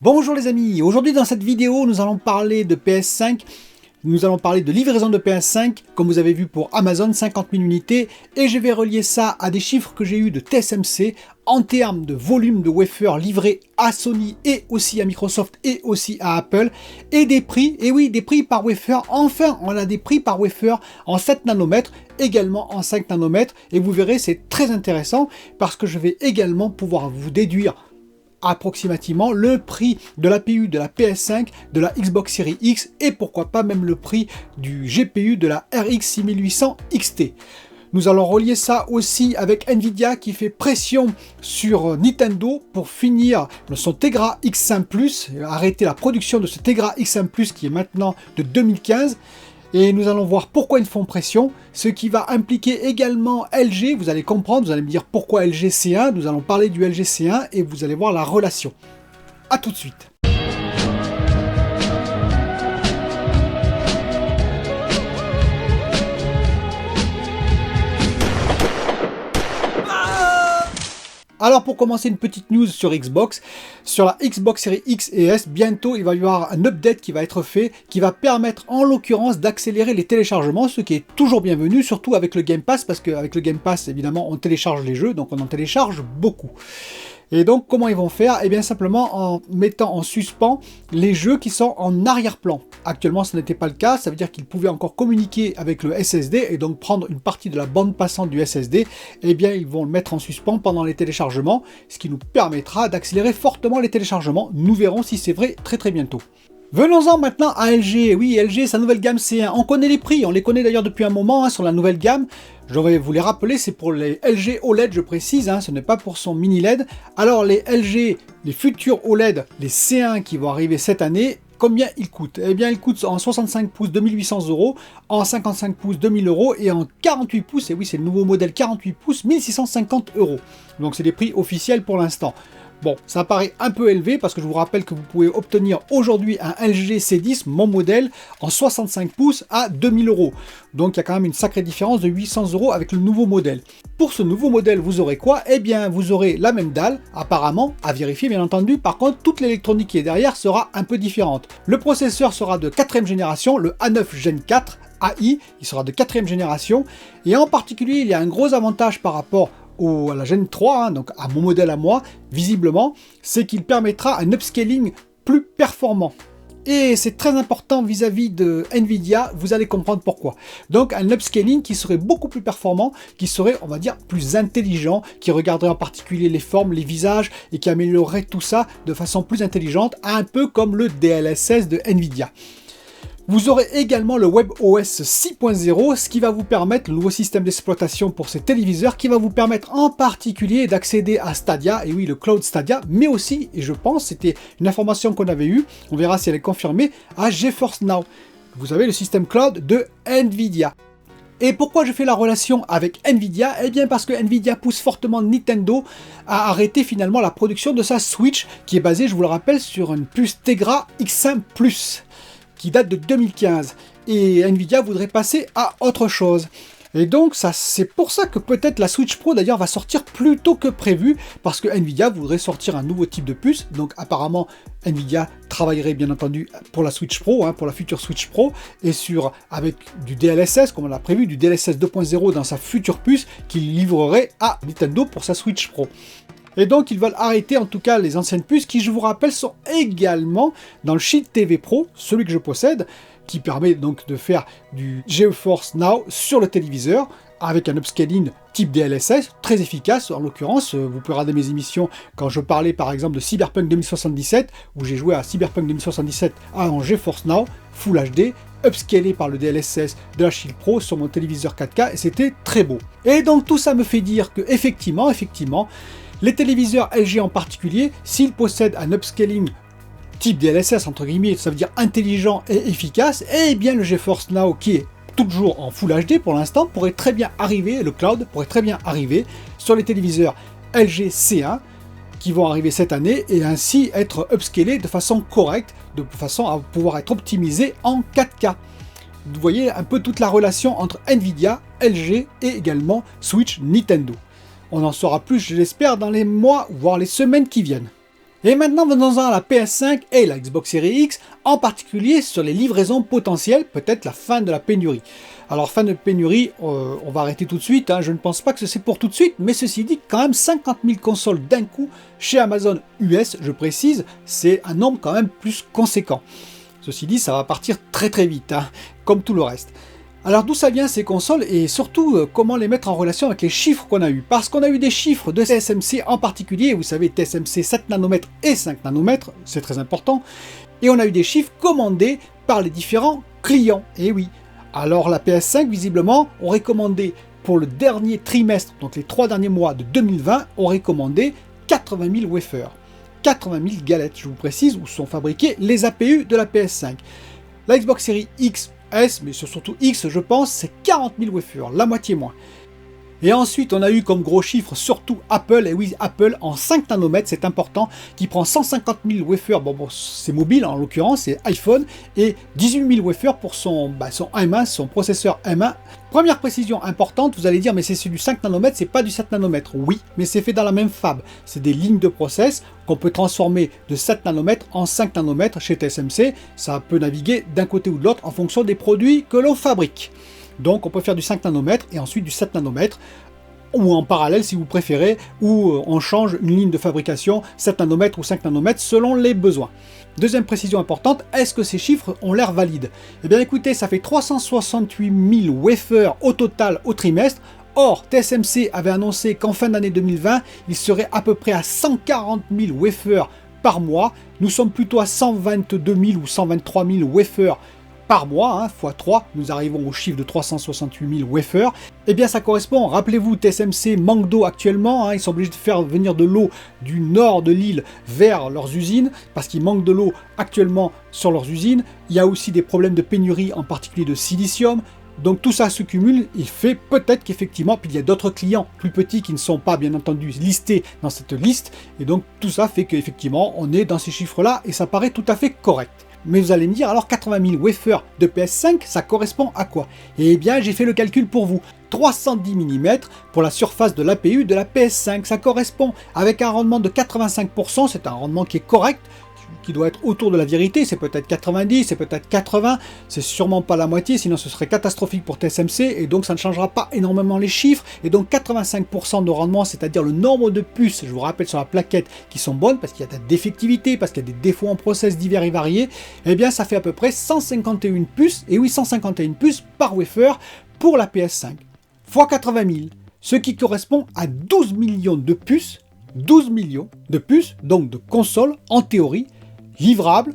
Bonjour les amis, aujourd'hui dans cette vidéo nous allons parler de PS5, nous allons parler de livraison de PS5 comme vous avez vu pour Amazon, 50 000 unités et je vais relier ça à des chiffres que j'ai eu de TSMC en termes de volume de wafers livrés à Sony et aussi à Microsoft et aussi à Apple et des prix, et oui des prix par wafer, enfin on a des prix par wafer en 7 nanomètres, également en 5 nanomètres et vous verrez c'est très intéressant parce que je vais également pouvoir vous déduire approximativement le prix de l'APU de la PS5, de la Xbox Series X et pourquoi pas même le prix du GPU de la RX 6800 XT. Nous allons relier ça aussi avec Nvidia qui fait pression sur Nintendo pour finir son Tegra X1 Plus, arrêter la production de ce Tegra X1 Plus qui est maintenant de 2015. Et nous allons voir pourquoi ils font pression, ce qui va impliquer également LG, vous allez comprendre, vous allez me dire pourquoi LG C1, nous allons parler du LG C1 et vous allez voir la relation. A tout de suite. Alors pour commencer une petite news sur Xbox, sur la Xbox Series X et S, bientôt il va y avoir un update qui va être fait, qui va permettre en l'occurrence d'accélérer les téléchargements, ce qui est toujours bienvenu, surtout avec le Game Pass, parce qu'avec le Game Pass évidemment on télécharge les jeux, donc on en télécharge beaucoup. Et donc comment ils vont faire? Eh bien simplement en mettant en suspens les jeux qui sont en arrière-plan. Actuellement ce n'était pas le cas, ça veut dire qu'ils pouvaient encore communiquer avec le SSD et donc prendre une partie de la bande passante du SSD. Eh bien ils vont le mettre en suspens pendant les téléchargements, ce qui nous permettra d'accélérer fortement les téléchargements. Nous verrons si c'est vrai très bientôt. Venons-en maintenant à LG. Oui, LG, sa nouvelle gamme C1. On connaît les prix, on les connaît d'ailleurs depuis un moment sur la nouvelle gamme. Je vais vous les rappeler, c'est pour les LG OLED, je précise, ce n'est pas pour son mini LED. Alors les LG, les futurs OLED, les C1 qui vont arriver cette année, combien ils coûtent? Eh bien, ils coûtent en 65 pouces 2800 €, en 55 pouces 2000 € et en 48 pouces, et oui, c'est le nouveau modèle 48 pouces, 1650 €. Donc c'est des prix officiels pour l'instant. Bon, ça paraît un peu élevé parce que je vous rappelle que vous pouvez obtenir aujourd'hui un LG C10, mon modèle, en 65 pouces à 2000 €. Donc il y a quand même une sacrée différence de 800 € avec le nouveau modèle. Pour ce nouveau modèle, vous aurez quoi? Eh bien, vous aurez la même dalle, apparemment, à vérifier bien entendu. Par contre, toute l'électronique qui est derrière sera un peu différente. Le processeur sera de 4e génération, le A9 Gen 4 AI, il sera de 4e génération. Et en particulier, il y a un gros avantage par rapport à la Gen 3, donc à mon modèle à moi, visiblement, c'est qu'il permettra un upscaling plus performant. Et c'est très important vis-à-vis de Nvidia, vous allez comprendre pourquoi. Donc un upscaling qui serait beaucoup plus performant, qui serait, on va dire, plus intelligent, qui regarderait en particulier les formes, les visages, et qui améliorerait tout ça de façon plus intelligente, un peu comme le DLSS de Nvidia. Vous aurez également le WebOS 6.0, ce qui va vous permettre, le nouveau système d'exploitation pour ces téléviseurs, qui va vous permettre en particulier d'accéder à Stadia, et oui, le Cloud Stadia, mais aussi, et je pense, c'était une information qu'on avait eue, on verra si elle est confirmée, à GeForce Now. Vous avez le système cloud de Nvidia. Et pourquoi je fais la relation avec Nvidia? Eh bien parce que Nvidia pousse fortement Nintendo à arrêter finalement la production de sa Switch, qui est basée, je vous le rappelle, sur une puce Tegra X1 Plus. Qui date de 2015, et Nvidia voudrait passer à autre chose. Et donc c'est pour ça que peut-être la Switch Pro d'ailleurs va sortir plus tôt que prévu, parce que Nvidia voudrait sortir un nouveau type de puce. Donc apparemment Nvidia travaillerait bien entendu pour la Switch Pro, pour la future Switch Pro, et avec du DLSS, comme on l'a prévu, du DLSS 2.0 dans sa future puce qu'il livrerait à Nintendo pour sa Switch Pro. Et donc ils veulent arrêter en tout cas les anciennes puces qui, je vous rappelle, sont également dans le Shield TV Pro, celui que je possède, qui permet donc de faire du GeForce Now sur le téléviseur avec un upscaling type DLSS très efficace. En l'occurrence, vous pouvez regarder mes émissions quand je parlais par exemple de Cyberpunk 2077, où j'ai joué à Cyberpunk 2077 en GeForce Now, Full HD, upscalé par le DLSS de la Shield Pro sur mon téléviseur 4K, et c'était très beau. Et donc tout ça me fait dire que effectivement, les téléviseurs LG en particulier, s'ils possèdent un upscaling type DLSS, entre guillemets, ça veut dire intelligent et efficace, et bien le GeForce Now, qui est toujours en Full HD pour l'instant, pourrait très bien arriver, le cloud pourrait très bien arriver sur les téléviseurs LG C1, qui vont arriver cette année, et ainsi être upscalés de façon correcte, de façon à pouvoir être optimisés en 4K. Vous voyez un peu toute la relation entre Nvidia, LG et également Switch Nintendo. On en saura plus, je l'espère, dans les mois, voire les semaines qui viennent. Et maintenant, venons-en à la PS5 et la Xbox Series X, en particulier sur les livraisons potentielles, peut-être la fin de la pénurie. Alors, fin de pénurie, on va arrêter tout de suite, hein, je ne pense pas que c'est pour tout de suite, mais ceci dit, quand même 50 000 consoles d'un coup chez Amazon US, je précise, c'est un nombre quand même plus conséquent. Ceci dit, ça va partir très très vite, hein, comme tout le reste. Alors d'où ça vient ces consoles et surtout comment les mettre en relation avec les chiffres qu'on a eu. Parce qu'on a eu des chiffres de TSMC en particulier, vous savez TSMC 7 nanomètres et 5 nanomètres, c'est très important. Et on a eu des chiffres commandés par les différents clients, et oui. Alors la PS5 visiblement aurait commandé pour le dernier trimestre, donc les 3 derniers mois de 2020, aurait commandé 80 000 wafers. 80 000 galettes, je vous précise, où sont fabriqués les APU de la PS5. La Xbox Series X, S, mais surtout X, je pense, c'est 40 000 wafers, la moitié moins. Et ensuite, on a eu comme gros chiffre surtout Apple, et oui, Apple en 5 nanomètres, c'est important, qui prend 150 000 wafers, bon c'est mobile en l'occurrence, c'est iPhone, et 18 000 wafers pour son M1, son processeur M1. Première précision importante, vous allez dire, mais c'est du 5 nanomètres, c'est pas du 7 nanomètres. Oui, mais c'est fait dans la même fab. C'est des lignes de process qu'on peut transformer de 7 nanomètres en 5 nanomètres chez TSMC. Ça peut naviguer d'un côté ou de l'autre en fonction des produits que l'on fabrique. Donc on peut faire du 5 nanomètres et ensuite du 7 nanomètres, ou en parallèle si vous préférez, ou on change une ligne de fabrication 7 nanomètres ou 5 nanomètres selon les besoins. Deuxième précision importante, est-ce que ces chiffres ont l'air valides? Eh bien écoutez, ça fait 368 000 wafers au total au trimestre. Or, TSMC avait annoncé qu'en fin d'année 2020, il serait à peu près à 140 000 wafers par mois. Nous sommes plutôt à 122 000 ou 123 000 wafers par mois, x 3, nous arrivons au chiffre de 368 000 wafers. Eh bien ça correspond, rappelez-vous, TSMC manque d'eau actuellement, hein, ils sont obligés de faire venir de l'eau du nord de l'île vers leurs usines, parce qu'il manque de l'eau actuellement sur leurs usines. Il y a aussi des problèmes de pénurie, en particulier de silicium. Donc tout ça se cumule, il fait peut-être qu'effectivement, puis il y a d'autres clients plus petits qui ne sont pas bien entendu listés dans cette liste, et donc tout ça fait qu'effectivement on est dans ces chiffres-là, et ça paraît tout à fait correct. Mais vous allez me dire, alors 80 000 wafers de PS5, ça correspond à quoi? Eh bien, j'ai fait le calcul pour vous. 310 mm pour la surface de l'APU de la PS5, ça correspond avec un rendement de 85%, c'est un rendement qui est correct, qui doit être autour de la vérité, c'est peut-être 90, c'est peut-être 80, c'est sûrement pas la moitié, sinon ce serait catastrophique pour TSMC, et donc ça ne changera pas énormément les chiffres, et donc 85% de rendement, c'est-à-dire le nombre de puces, je vous rappelle sur la plaquette, qui sont bonnes, parce qu'il y a de la défectivité, parce qu'il y a des défauts en process divers et variés, eh bien ça fait à peu près 151 puces, et oui 151 puces par wafer pour la PS5, x 80 000, ce qui correspond à 12 millions de puces, 12 millions de puces, donc de consoles, en théorie, livrable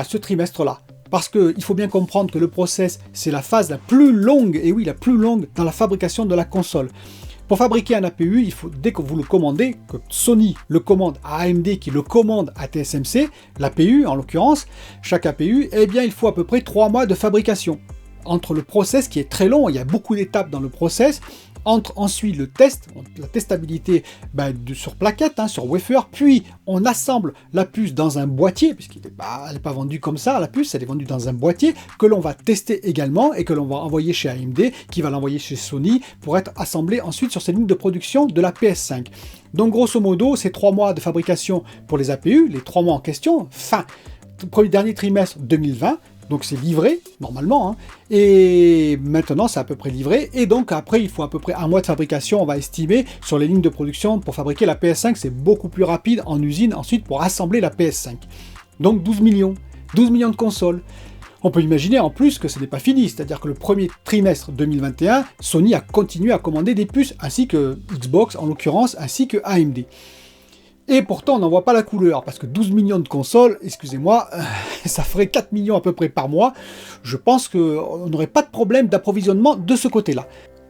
ce trimestre-là. Parce qu'il faut bien comprendre que le process, c'est la phase la plus longue, et oui, la plus longue dans la fabrication de la console. Pour fabriquer un APU, il faut, dès que vous le commandez, que Sony le commande à AMD qui le commande à TSMC, l'APU en l'occurrence, chaque APU, eh bien il faut à peu près 3 mois de fabrication. Entre le process qui est très long, il y a beaucoup d'étapes dans le process, entre ensuite le test, la testabilité sur plaquette, sur wafer, puis on assemble la puce dans un boîtier, puisqu'elle n'est pas vendue comme ça, la puce, elle est vendue dans un boîtier, que l'on va tester également, et que l'on va envoyer chez AMD, qui va l'envoyer chez Sony, pour être assemblé ensuite sur ces lignes de production de la PS5. Donc grosso modo, c'est 3 mois de fabrication pour les APU, les 3 mois en question, dernier trimestre 2020, donc c'est livré, normalement, et maintenant c'est à peu près livré, et donc après il faut à peu près 1 mois de fabrication, on va estimer, sur les lignes de production pour fabriquer la PS5, c'est beaucoup plus rapide en usine ensuite pour assembler la PS5. Donc 12 millions de consoles. On peut imaginer en plus que ce n'est pas fini, c'est-à-dire que le premier trimestre 2021, Sony a continué à commander des puces, ainsi que Xbox en l'occurrence, ainsi que AMD. Et pourtant, on n'en voit pas la couleur, parce que 12 millions de consoles, excusez-moi, ça ferait 4 millions à peu près par mois. Je pense qu'on n'aurait pas de problème d'approvisionnement de ce côté-là.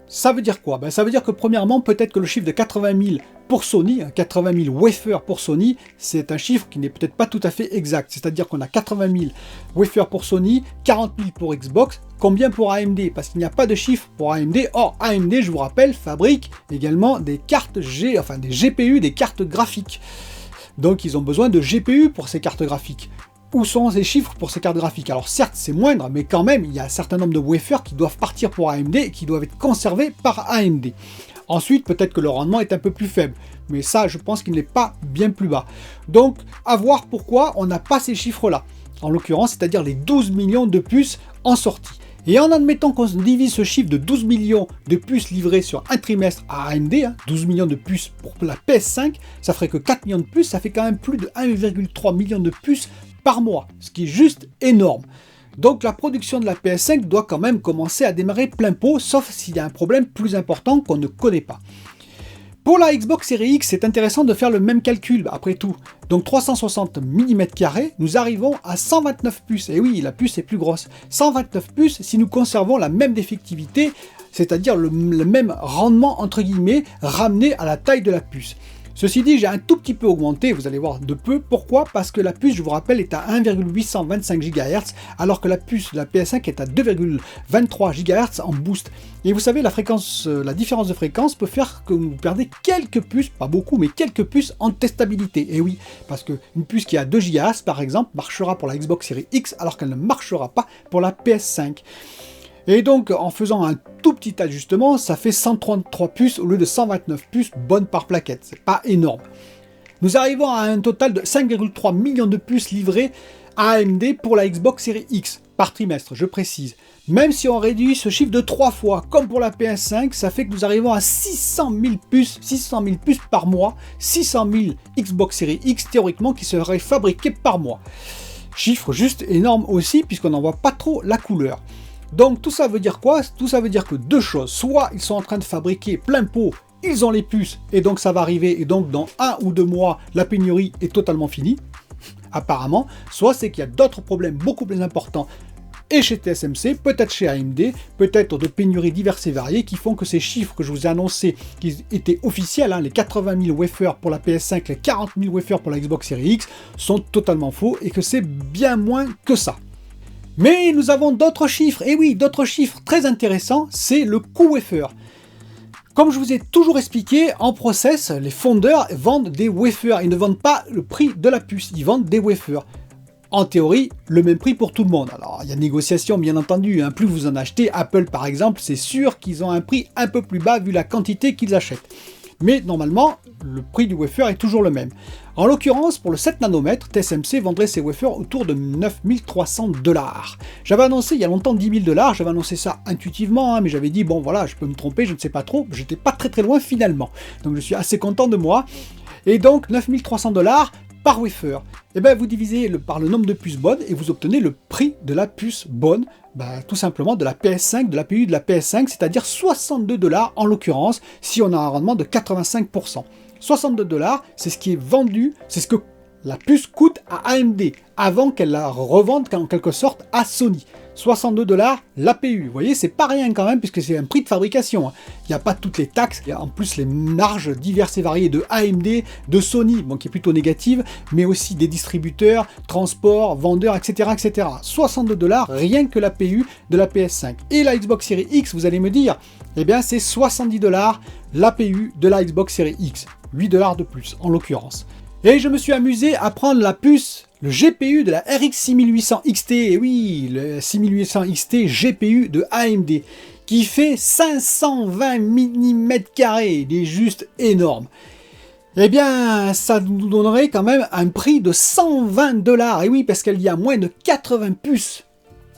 Ça veut dire quoi? Ça veut dire que premièrement, peut-être que le chiffre de 80 000 pour Sony, 80 000 wafers pour Sony, c'est un chiffre qui n'est peut-être pas tout à fait exact. C'est-à-dire qu'on a 80 000 wafers pour Sony, 40 000 pour Xbox, combien pour AMD? Parce qu'il n'y a pas de chiffre pour AMD. Or, AMD, je vous rappelle, fabrique également des cartes des GPU, des cartes graphiques. Donc ils ont besoin de GPU pour ces cartes graphiques. Où sont ces chiffres pour ces cartes graphiques? Alors certes, c'est moindre, mais quand même, il y a un certain nombre de wafers qui doivent partir pour AMD et qui doivent être conservés par AMD. Ensuite, peut-être que le rendement est un peu plus faible, mais ça, je pense qu'il n'est pas bien plus bas. Donc, à voir pourquoi on n'a pas ces chiffres-là. En l'occurrence, c'est-à-dire les 12 millions de puces en sortie. Et en admettant qu'on divise ce chiffre de 12 millions de puces livrées sur un trimestre à AMD, 12 millions de puces pour la PS5, ça ferait que 4 millions de puces, ça fait quand même plus de 1,3 million de puces par mois, ce qui est juste énorme. Donc la production de la PS5 doit quand même commencer à démarrer plein pot, sauf s'il y a un problème plus important qu'on ne connaît pas. Pour la Xbox Series X, c'est intéressant de faire le même calcul, après tout. Donc 360 mm², nous arrivons à 129 puces. Et oui, la puce est plus grosse. 129 puces si nous conservons la même défectivité, c'est-à-dire le même rendement, entre guillemets, ramené à la taille de la puce. Ceci dit, j'ai un tout petit peu augmenté, vous allez voir de peu. Pourquoi? Parce que la puce, je vous rappelle, est à 1,825 GHz, alors que la puce de la PS5 est à 2,23 GHz en boost. Et vous savez, la différence de fréquence peut faire que vous perdez quelques puces, pas beaucoup, mais quelques puces en testabilité. Et oui, parce qu'une puce qui a 2 GHz, par exemple, marchera pour la Xbox Series X, alors qu'elle ne marchera pas pour la PS5. Et donc, en faisant un tout petit ajustement, ça fait 133 puces au lieu de 129 puces bonnes par plaquette. C'est pas énorme. Nous arrivons à un total de 5,3 millions de puces livrées à AMD pour la Xbox Series X, par trimestre, je précise. Même si on réduit ce chiffre de 3 fois, comme pour la PS5, ça fait que nous arrivons à 600 000 puces par mois, 600 000 Xbox Series X théoriquement qui seraient fabriquées par mois. Chiffre juste énorme aussi, puisqu'on n'en voit pas trop la couleur. Donc tout ça veut dire quoi? Tout ça veut dire que deux choses. Soit ils sont en train de fabriquer plein pot, ils ont les puces, et donc ça va arriver, et donc dans 1 ou 2 mois, la pénurie est totalement finie, apparemment. Soit c'est qu'il y a d'autres problèmes beaucoup plus importants, et chez TSMC, peut-être chez AMD, peut-être de pénuries diverses et variées, qui font que ces chiffres que je vous ai annoncés, qui étaient officiels, les 80 000 wafers pour la PS5, les 40 000 wafers pour la Xbox Series X, sont totalement faux, et que c'est bien moins que ça. Mais nous avons d'autres chiffres, et oui, d'autres chiffres très intéressants, c'est le coût wafer. Comme je vous ai toujours expliqué, en process, les fondeurs vendent des wafers, ils ne vendent pas le prix de la puce, ils vendent des wafers. En théorie, le même prix pour tout le monde. Alors, il y a négociation, bien entendu, plus vous en achetez, Apple par exemple, c'est sûr qu'ils ont un prix un peu plus bas vu la quantité qu'ils achètent. Mais normalement, le prix du wafer est toujours le même. En l'occurrence, pour le 7 nanomètres, TSMC vendrait ses wafers autour de 9300 $. J'avais annoncé il y a longtemps 10 000 $, j'avais annoncé ça intuitivement, mais j'avais dit, bon voilà, je peux me tromper, je ne sais pas trop, j'étais pas très loin finalement. Donc je suis assez content de moi. Et donc 9300 $ par wafer. Et bien vous divisez par le nombre de puces bonnes et vous obtenez le prix de la puce bonne, tout simplement de la PS5, de l'APU de la PS5, c'est-à-dire 62 $ en l'occurrence, si on a un rendement de 85%. 62 $, c'est ce qui est vendu, c'est ce que la puce coûte à AMD, avant qu'elle la revende en quelque sorte à Sony. 62 $ l'APU, vous voyez, c'est pas rien quand même, puisque c'est un prix de fabrication. Il n'y a pas toutes les taxes, il y a en plus les marges diverses et variées de AMD, de Sony, qui est plutôt négative, mais aussi des distributeurs, transports, vendeurs, etc. etc. 62 $ rien que l'APU de la PS5. Et la Xbox Series X, vous allez me dire, eh bien c'est 70 $ l'APU de la Xbox Series X. 8 $ de plus en l'occurrence. Et je me suis amusé à prendre la puce, le GPU de la RX 6800 XT, et oui, le 6800 XT GPU de AMD, qui fait 520 mm², il est juste énorme. Eh bien, ça nous donnerait quand même un prix de 120 $, et oui, parce qu'il y a moins de 80 puces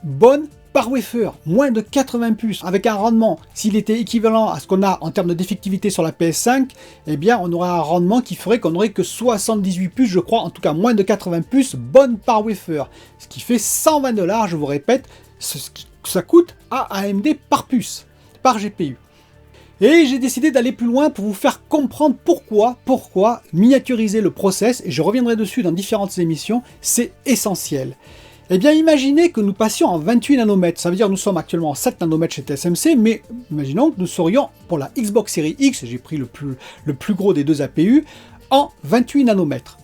bonnes par wafer, moins de 80 puces, avec un rendement, s'il était équivalent à ce qu'on a en termes de défectivité sur la PS5, eh bien on aurait un rendement qui ferait qu'on n'aurait que 78 puces, je crois, en tout cas moins de 80 puces bonnes par wafer, ce qui fait 120 $, je vous répète, ce que ça coûte à AMD par puce, par GPU. Et j'ai décidé d'aller plus loin pour vous faire comprendre pourquoi miniaturiser le process, et je reviendrai dessus dans différentes émissions, c'est essentiel. Eh bien, imaginez que nous passions en 28 nanomètres. Ça veut dire que nous sommes actuellement en 7 nanomètres chez TSMC, mais imaginons que nous serions, pour la Xbox Series X, j'ai pris le plus gros des deux APU, en 28 nanomètres.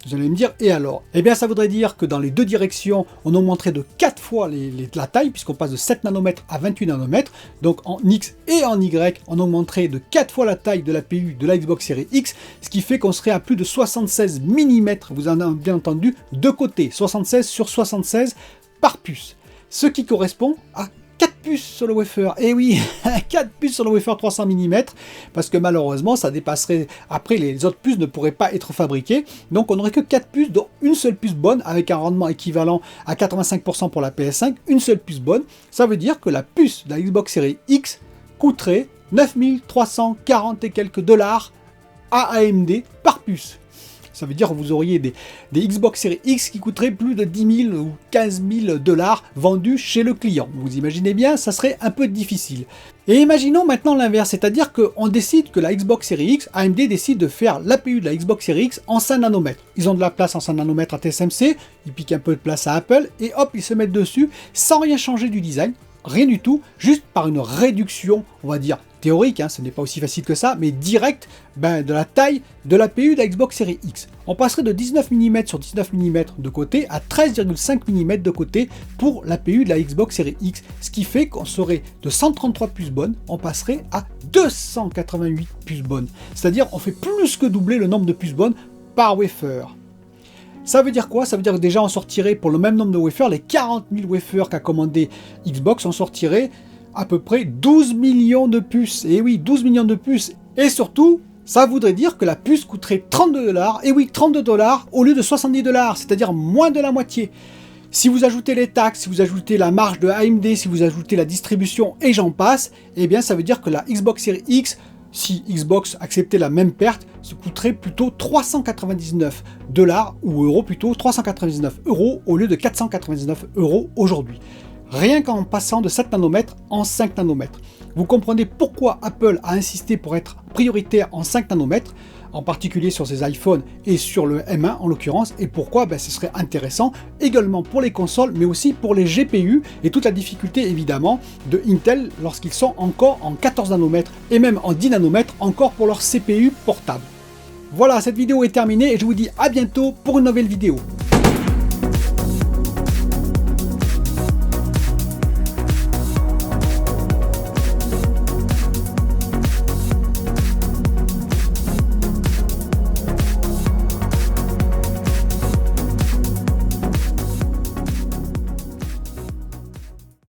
Vous allez me dire, et alors? Eh bien, ça voudrait dire que dans les deux directions, on augmenterait de 4 fois la taille, puisqu'on passe de 7 nanomètres à 28 nanomètres. Donc en X et en Y, on augmenterait de 4 fois la taille de l'APU de la Xbox Series X, ce qui fait qu'on serait à plus de 76 mm, vous en avez bien entendu, de côté, 76 sur 76 par puce. Ce qui correspond à 4 puces sur le wafer. Et oui, 4 puces sur le wafer 300 mm, parce que malheureusement, ça dépasserait... Après, les autres puces ne pourraient pas être fabriquées. Donc, on n'aurait que 4 puces, dont une seule puce bonne, avec un rendement équivalent à 85% pour la PS5. Une seule puce bonne. Ça veut dire que la puce de la Xbox Series X coûterait 9340 et quelques dollars à AMD par puce. Ça veut dire que vous auriez des Xbox Series X qui coûteraient plus de 10 000 ou 15 000 dollars vendus chez le client. Vous imaginez bien, ça serait un peu difficile. Et imaginons maintenant l'inverse, c'est-à-dire qu'on décide que la Xbox Series X, AMD décide de faire l'APU de la Xbox Series X en 5 nanomètres. Ils ont de la place en 5 nanomètres à TSMC, ils piquent un peu de place à Apple, et hop, ils se mettent dessus sans rien changer du design. Rien du tout, juste par une réduction, on va dire, théorique, ce n'est pas aussi facile que ça, mais direct de la taille de l'APU de la Xbox Series X. On passerait de 19 mm sur 19 mm de côté à 13,5 mm de côté pour l'APU de la Xbox Series X, ce qui fait qu'on serait de 133 puces bonnes, on passerait à 288 puces bonnes. C'est-à-dire, on fait plus que doubler le nombre de puces bonnes par wafer. Ça veut dire quoi? Ça veut dire que déjà on sortirait pour le même nombre de wafers, les 40 000 wafers qu'a commandé Xbox, on sortirait à peu près 12 millions de puces. Et oui, 12 millions de puces. Et surtout, ça voudrait dire que la puce coûterait 32 $. Et oui, 32 $ au lieu de 70 $, c'est-à-dire moins de la moitié. Si vous ajoutez les taxes, si vous ajoutez la marge de AMD, si vous ajoutez la distribution et j'en passe, eh bien ça veut dire que la Xbox Series X, si Xbox acceptait la même perte, ça coûterait plutôt 399 $ ou euros plutôt, 399 € au lieu de 499 € aujourd'hui. Rien qu'en passant de 7 nanomètres en 5 nanomètres. Vous comprenez pourquoi Apple a insisté pour être prioritaire en 5 nanomètres, en particulier sur ses iPhones et sur le M1 en l'occurrence, et pourquoi ce serait intéressant également pour les consoles, mais aussi pour les GPU, et toute la difficulté évidemment de Intel lorsqu'ils sont encore en 14 nanomètres, et même en 10 nanomètres encore pour leur CPU portable. Voilà, cette vidéo est terminée, et je vous dis à bientôt pour une nouvelle vidéo.